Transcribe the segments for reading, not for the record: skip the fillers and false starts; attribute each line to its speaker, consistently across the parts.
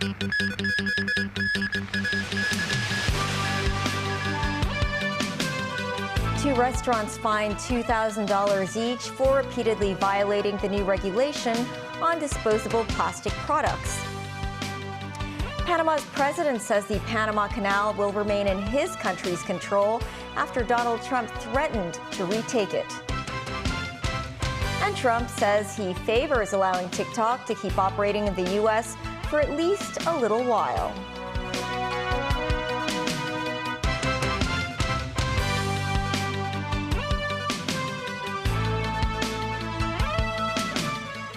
Speaker 1: Two restaurants fined $2,000 each for repeatedly violating the new regulation on disposable plastic products. Panama's president says the Panama Canal will remain in his country's control after Donald Trump threatened to retake it. And Trump says he favors allowing TikTok to keep operating in the U.S. for at least a little while.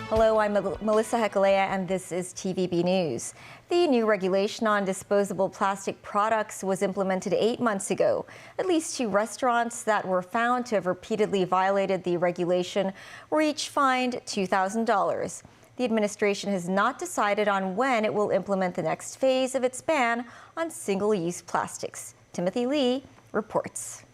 Speaker 1: Hello, I'm Melissa Hekalea, and this is TVB News. The new regulation on disposable plastic products was implemented 8 months ago. At least two restaurants that were found to have repeatedly violated the regulation were each fined $2,000. The administration has not decided on when it will implement the next phase of its ban on single-use plastics. Timothy Lee reports.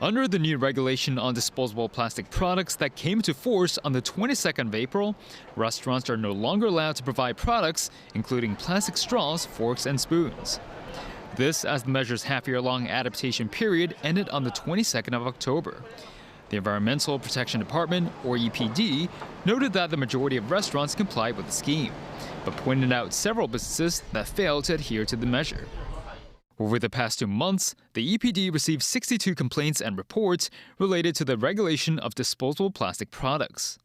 Speaker 2: Under the new regulation on disposable plastic products that came into force on the 22nd of April, restaurants are no longer allowed to provide products including plastic straws, forks, and spoons. This as the measure's half-year-long adaptation period ended on the 22nd of October. The Environmental Protection Department, or EPD, noted that the majority of restaurants complied with the scheme, but pointed out several businesses that failed to adhere to the measure. Over the past 2 months, the EPD received 62 complaints and reports related to the regulation of disposable plastic products.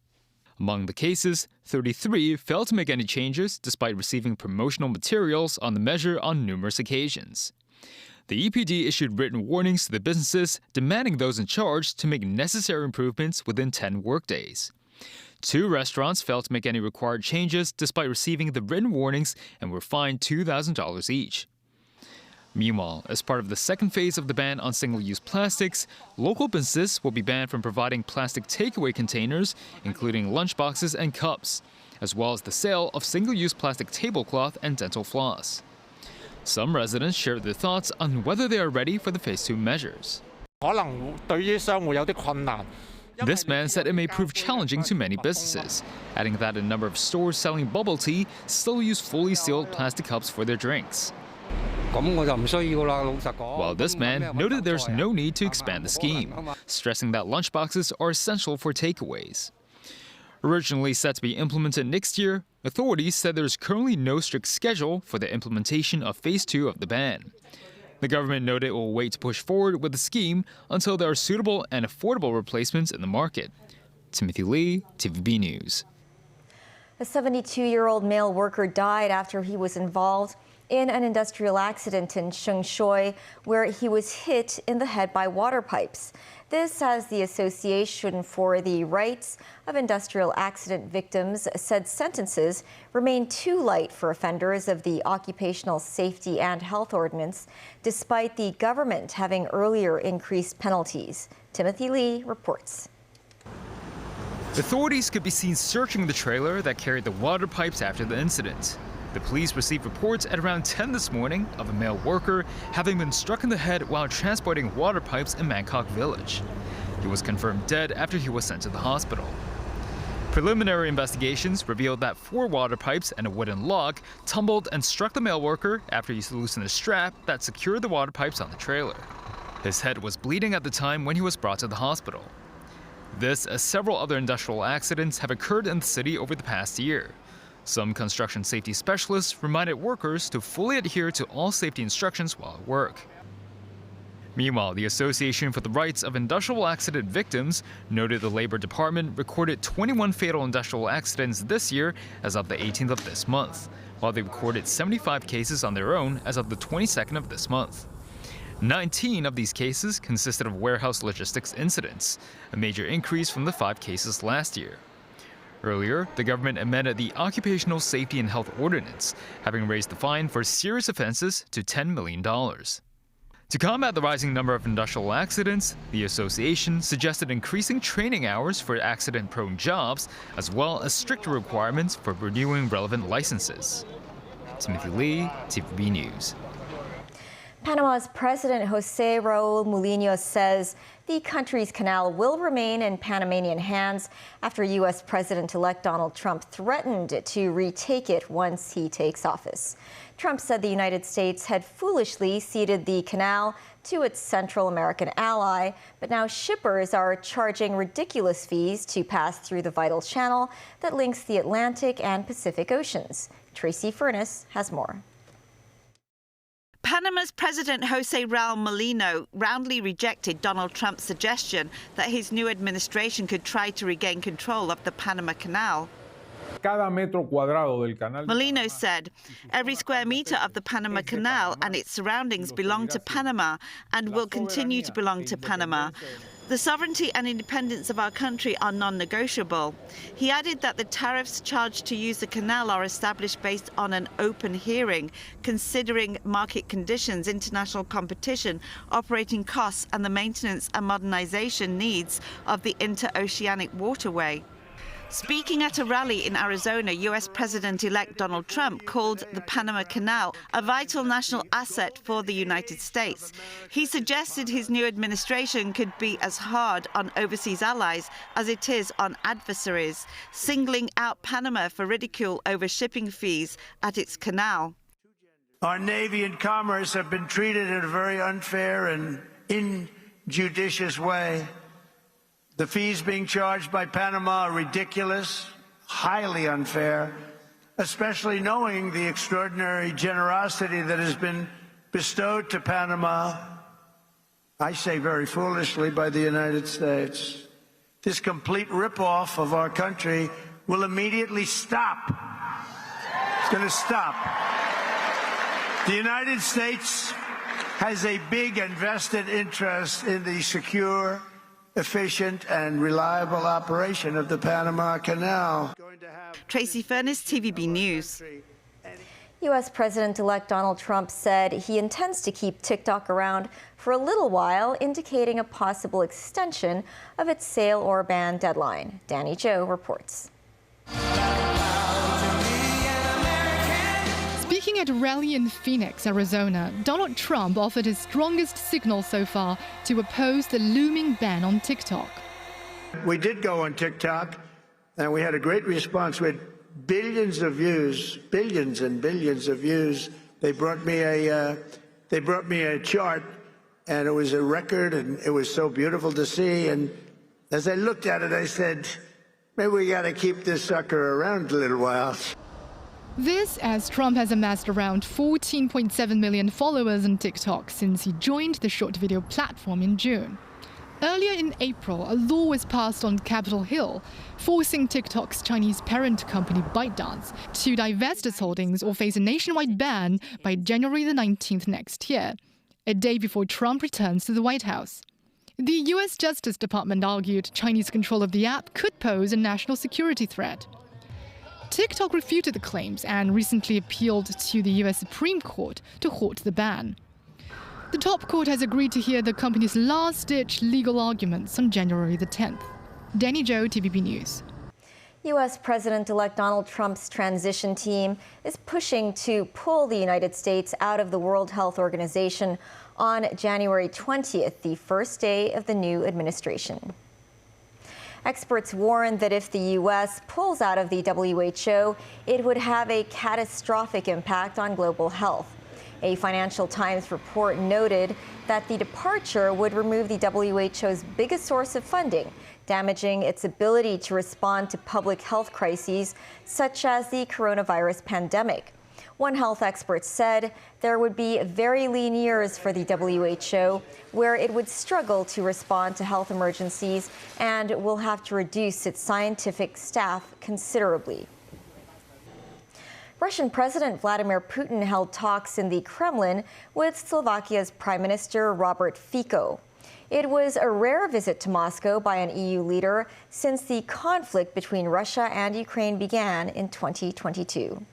Speaker 2: Among the cases, 33 failed to make any changes despite receiving promotional materials on the measure on numerous occasions. The EPD issued written warnings to the businesses demanding those in charge to make necessary improvements within 10 workdays. 2 restaurants failed to make any required changes despite receiving the written warnings and were fined $2,000 each. Meanwhile, as part of the second phase of the ban on single-use plastics, local businesses will be banned from providing plastic takeaway containers, including lunchboxes and cups, as well as the sale of single-use plastic tablecloth and dental floss. Some residents shared their thoughts on whether they are ready for the Phase 2 measures. This man said it may prove challenging to many businesses, adding that a number of stores selling bubble tea still use fully sealed plastic cups for their drinks. While this man noted there's no need to expand the scheme, stressing that lunchboxes are essential for takeaways. Originally set to be implemented next year, authorities said there's currently no strict schedule for the implementation of Phase 2 of the ban. The government noted it will wait to push forward with the scheme until there are suitable and affordable replacements in the market. Timothy Lee, TVB News.
Speaker 1: A 72-year-old male worker died after he was involved in an industrial accident in Shengshui, where he was hit in the head by water pipes. This as the Association for the Rights of Industrial Accident Victims said sentences remain too light for offenders of the Occupational Safety and Health Ordinance, despite the government having earlier increased penalties. Timothy Lee reports.
Speaker 2: Authorities could be seen searching the trailer that carried the water pipes after the incident. The police received reports at around 10 this morning of a male worker having been struck in the head while transporting water pipes in Bangkok Village. He was confirmed dead after he was sent to the hospital. Preliminary investigations revealed that 4 water pipes and a wooden log tumbled and struck the male worker after he loosened a strap that secured the water pipes on the trailer. His head was bleeding at the time when he was brought to the hospital. This as several other industrial accidents have occurred in the city over the past year. Some construction safety specialists reminded workers to fully adhere to all safety instructions while at work. Meanwhile, the Association for the Rights of Industrial Accident Victims noted the Labor Department recorded 21 fatal industrial accidents this year as of the 18th of this month, while they recorded 75 cases on their own as of the 22nd of this month. 19 of these cases consisted of warehouse logistics incidents, a major increase from the 5 cases last year. Earlier, the government amended the Occupational Safety and Health Ordinance, having raised the fine for serious offenses to $10 million. To combat the rising number of industrial accidents, the association suggested increasing training hours for accident-prone jobs, as well as stricter requirements for renewing relevant licenses. Timothy Lee, TVB News.
Speaker 1: Panama's President Jose Raul Mulino says the country's canal will remain in Panamanian hands after U.S. President-elect Donald Trump threatened to retake it once he takes office. Trump said the United States had foolishly ceded the canal to its Central American ally, but now shippers are charging ridiculous fees to pass through the vital channel that links the Atlantic and Pacific Oceans. Tracy Furness has more.
Speaker 3: Panama's President Jose Raul Mulino roundly rejected Donald Trump's suggestion that his new administration could try to regain control of the Panama Canal. Mulino said, every square meter of the Panama Canal and its surroundings belong to Panama and will continue to belong to Panama. The sovereignty and independence of our country are non-negotiable. He added that the tariffs charged to use the canal are established based on an open hearing, considering market conditions, international competition, operating costs, and the maintenance and modernization needs of the interoceanic waterway. Speaking at a rally in Arizona, U.S. President-elect Donald Trump called the Panama Canal a vital national asset for the United States. He suggested his new administration could be as hard on overseas allies as it is on adversaries, singling out Panama for ridicule over shipping fees at its canal.
Speaker 4: Our Navy and commerce have been treated in a very unfair and injudicious way. The fees being charged by Panama are ridiculous, highly unfair, especially knowing the extraordinary generosity that has been bestowed to Panama, I say very foolishly, by the United States. This complete ripoff of our country will immediately stop. It's going to stop. The United States has a big and vested interest in the secure, efficient and reliable operation of the Panama Canal.
Speaker 3: Tracy Furness, TVB News.
Speaker 1: U.S. President-elect Donald Trump said he intends to keep TikTok around for a little while, indicating a possible extension of its sale or ban deadline. Danny Joe reports.
Speaker 5: Speaking at a rally in Phoenix, Arizona, Donald Trump offered his strongest signal so far to oppose the looming ban on TikTok.
Speaker 4: We did go on TikTok, and we had a great response. We had billions of views, billions and billions of views. They brought me a chart, and it was a record, and it was so beautiful to see. And as I looked at it, I said, maybe we got to keep this sucker around a little while.
Speaker 5: This as Trump has amassed around 14.7 million followers on TikTok since he joined the short video platform in June. Earlier in April, a law was passed on Capitol Hill, forcing TikTok's Chinese parent company ByteDance to divest its holdings or face a nationwide ban by January the 19th next year, a day before Trump returns to the White House. The U.S. Justice Department argued Chinese control of the app could pose a national security threat. TikTok refuted the claims and recently appealed to the U.S. Supreme Court to halt the ban. The top court has agreed to hear the company's last-ditch legal arguments on January the 10th. Danny Joe, TVB News.
Speaker 1: U.S. President-elect Donald Trump's transition team is pushing to pull the United States out of the World Health Organization on January 20th, the first day of the new administration. Experts warn that if the U.S. pulls out of the WHO, it would have a catastrophic impact on global health. A Financial Times report noted that the departure would remove the WHO's biggest source of funding, damaging its ability to respond to public health crises such as the coronavirus pandemic. One health expert said there would be very lean years for the WHO, where it would struggle to respond to health emergencies and will have to reduce its scientific staff considerably. Russian President Vladimir Putin held talks in the Kremlin with Slovakia's Prime Minister Robert Fico. It was a rare visit to Moscow by an EU leader since the conflict between Russia and Ukraine began in 2022.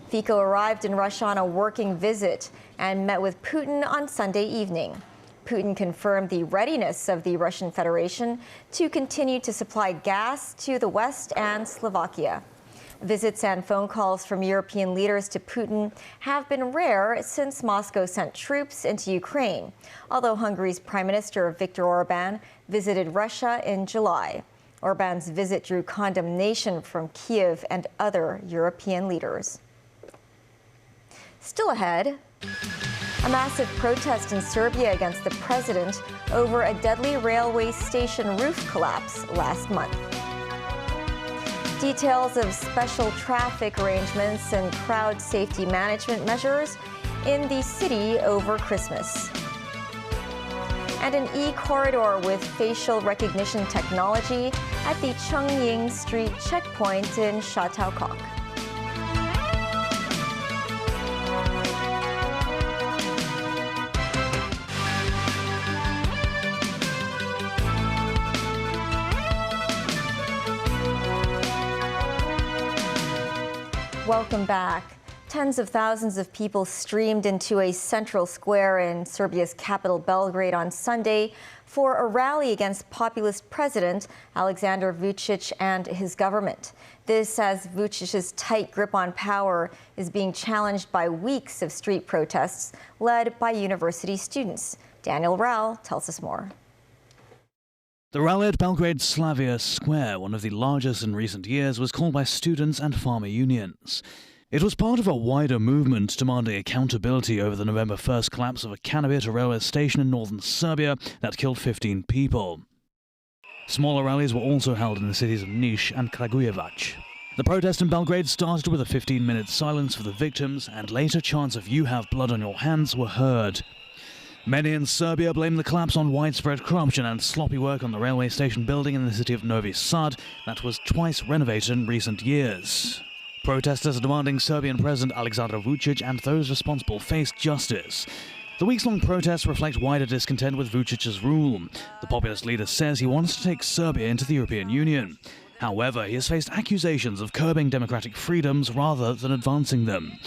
Speaker 1: Fico arrived in Russia on a working visit and met with Putin on Sunday evening. Putin confirmed the readiness of the Russian Federation to continue to supply gas to the West and Slovakia. Visits and phone calls from European leaders to Putin have been rare since Moscow sent troops into Ukraine, although Hungary's Prime Minister Viktor Orban visited Russia in July. Orban's visit drew condemnation from Kyiv and other European leaders. Still ahead, a massive protest in Serbia against the president over a deadly railway station roof collapse last month. Details of special traffic arrangements and crowd safety management measures in the city over Christmas. And an e-corridor with facial recognition technology at the Chung Ying Street checkpoint in Chateauquark. Welcome back. Tens of thousands of people streamed into a central square in Serbia's capital Belgrade on Sunday for a rally against populist president Alexander Vučić and his government. This as Vučić's tight grip on power is being challenged by weeks of street protests led by university students. Daniel Rao tells us more.
Speaker 6: The rally at Belgrade's Slavia Square, one of the largest in recent years, was called by students and farmer unions. It was part of a wider movement demanding accountability over the November 1st collapse of a canopy at a railway station in northern Serbia that killed 15 people. Smaller rallies were also held in the cities of Niš and Kragujevac. The protest in Belgrade started with a 15-minute silence for the victims, and later chants of "You have blood on your hands" were heard. Many in Serbia blame the collapse on widespread corruption and sloppy work on the railway station building in the city of Novi Sad that was twice renovated in recent years. Protesters are demanding Serbian President Alexander Vučić and those responsible face justice. The weeks-long protests reflect wider discontent with Vučić's rule. The populist leader says he wants to take Serbia into the European Union. However, he has faced accusations of curbing democratic freedoms rather than advancing them.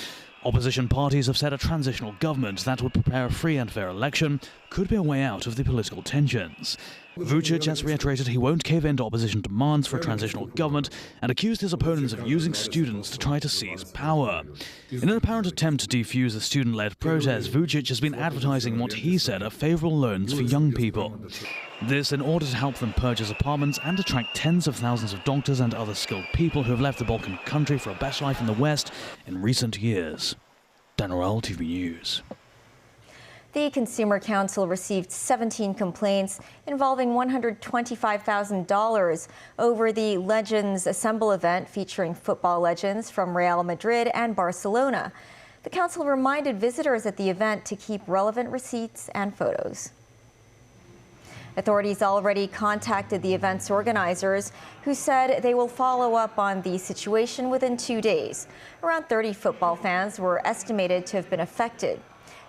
Speaker 6: Opposition parties have said a transitional government that would prepare a free and fair election could be a way out of the political tensions. Vučić has reiterated he won't cave in to opposition demands for a transitional government and accused his opponents of using students to try to seize power. In an apparent attempt to defuse the student-led protest, Vučić has been advertising what he said are favourable loans for young people. This in order to help them purchase apartments and attract tens of thousands of doctors and other skilled people who have left the Balkan country for a better life in the West in recent years. Daniel TV News.
Speaker 1: The Consumer Council received 17 complaints involving $125,000 over the Legends Assemble event featuring football legends from Real Madrid and Barcelona. The council reminded visitors at the event to keep relevant receipts and photos. Authorities already contacted the event's organizers, who said they will follow up on the situation within 2 days. Around 30 football fans were estimated to have been affected.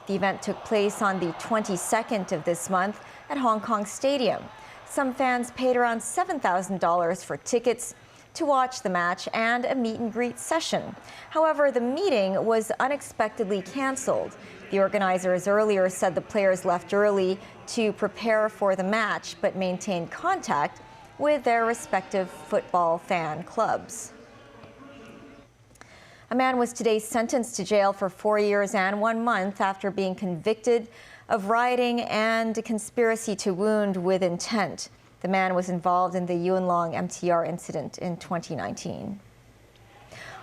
Speaker 1: The event took place on the 22nd of this month at Hong Kong Stadium. Some fans paid around $7,000 for tickets to watch the match and a meet and greet session. However, the meeting was unexpectedly canceled. The organizers earlier said the players left early to prepare for the match, but maintained contact with their respective football fan clubs. A man was today sentenced to jail for 4 years and 1 month after being convicted of rioting and conspiracy to wound with intent. The man was involved in the Yuen Long MTR incident in 2019.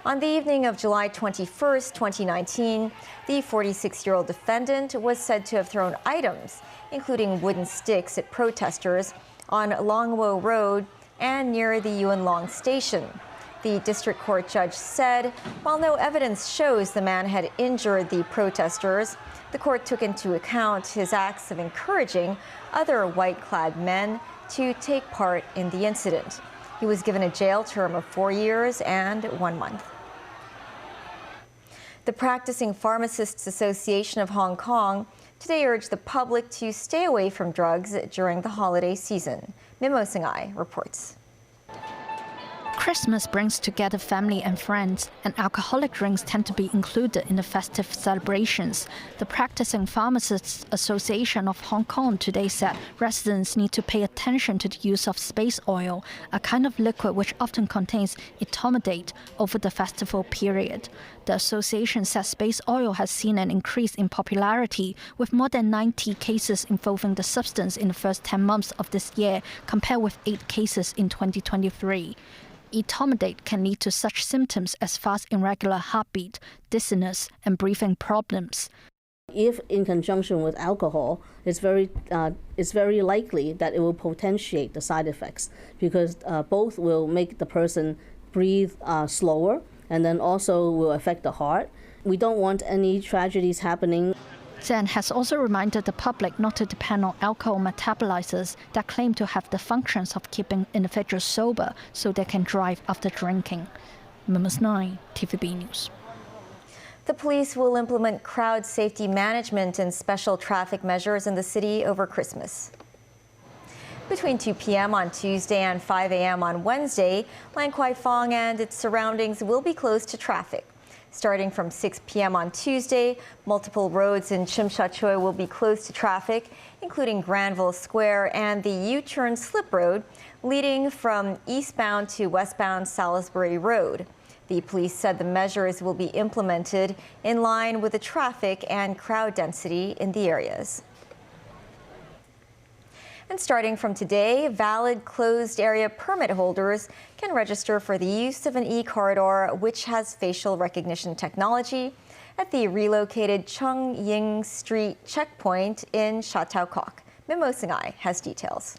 Speaker 1: On the evening of July 21st, 2019, the 46-year-old defendant was said to have thrown items, including wooden sticks, at protesters on Longwo Road and near the Yuen Long station. The district court judge said, while no evidence shows the man had injured the protesters, the court took into account his acts of encouraging other white-clad men to take part in the incident. He was given a jail term of 4 years and 1 month. The Practicing Pharmacists Association of Hong Kong today urged the public to stay away from drugs during the holiday season. Mimo Singhai reports.
Speaker 7: Christmas brings together family and friends, and alcoholic drinks tend to be included in the festive celebrations. The Practicing Pharmacists Association of Hong Kong today said residents need to pay attention to the use of space oil, a kind of liquid which often contains etomidate, over the festival period. The association says space oil has seen an increase in popularity, with more than 90 cases involving the substance in the first 10 months of this year, compared with 8 cases in 2023. Etomidate can lead to such symptoms as fast irregular heartbeat, dizziness, and breathing problems.
Speaker 8: If in conjunction with alcohol, it's very likely that it will potentiate the side effects, because both will make the person breathe slower, and then also will affect the heart. We don't want any tragedies happening.
Speaker 7: Zen has also reminded the public not to depend on alcohol metabolizers that claim to have the functions of keeping individuals sober so they can drive after drinking. Mums 9, TVB News.
Speaker 1: The police will implement crowd safety management and special traffic measures in the city over Christmas. Between 2 p.m. on Tuesday and 5 a.m. on Wednesday, Lan Kwai Fong and its surroundings will be closed to traffic. Starting from 6 p.m. on Tuesday, multiple roads in Tsim Sha Tsui will be closed to traffic, including Granville Square and the U-turn slip road leading from eastbound to westbound Salisbury Road. The police said the measures will be implemented in line with the traffic and crowd density in the areas. And starting from today, valid closed area permit holders can register for the use of an e-corridor which has facial recognition technology at the relocated Chung Ying Street checkpoint in Sha Tau Kok. Mimo Singai has details.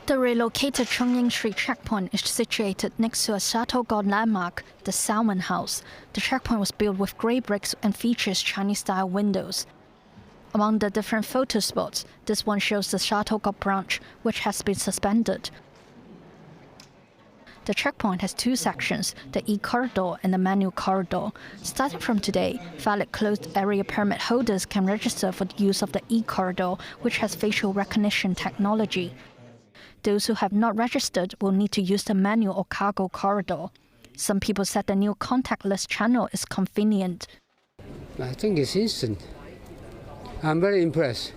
Speaker 7: The relocated Chung Ying Street checkpoint is situated next to a Sha Tau Kok landmark, the Salmon House. The checkpoint was built with grey bricks and features Chinese-style windows. Among the different photo spots, this one shows the Sha Tau Kok branch, which has been suspended. The checkpoint has 2 sections, the e-corridor and the manual corridor. Starting from today, valid closed area permit holders can register for the use of the e-corridor, which has facial recognition technology. Those who have not registered will need to use the manual or cargo corridor. Some people said the new contactless channel is convenient.
Speaker 9: I think it's instant. I'm very impressed.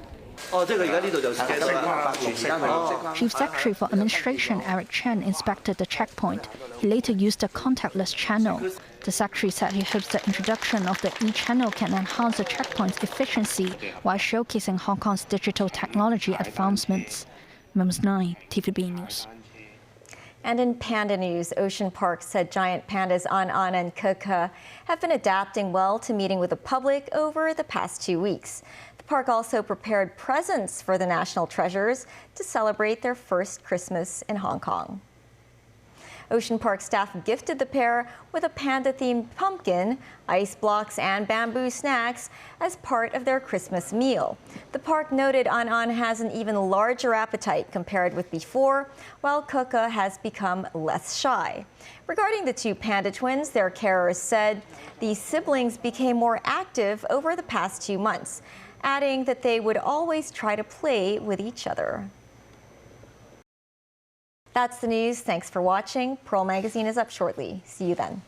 Speaker 7: Chief Secretary for Administration Eric Chen inspected the checkpoint. He later used the contactless channel. The Secretary said he hopes the introduction of the e-channel can enhance the checkpoint's efficiency while showcasing Hong Kong's digital technology advancements. Mums 9, TVB News.
Speaker 1: And in Panda news, Ocean Park said giant pandas An and Keke have been adapting well to meeting with the public over the past 2 weeks. The park also prepared presents for the national treasures to celebrate their first Christmas in Hong Kong. Ocean Park staff gifted the pair with a panda-themed pumpkin, ice blocks, and bamboo snacks as part of their Christmas meal. The park noted An has an even larger appetite compared with before, while Keke has become less shy. Regarding the 2 panda twins, their carers said the siblings became more active over the past 2 months, adding that they would always try to play with each other. That's the news. Thanks for watching. Pearl Magazine is up shortly. See you then.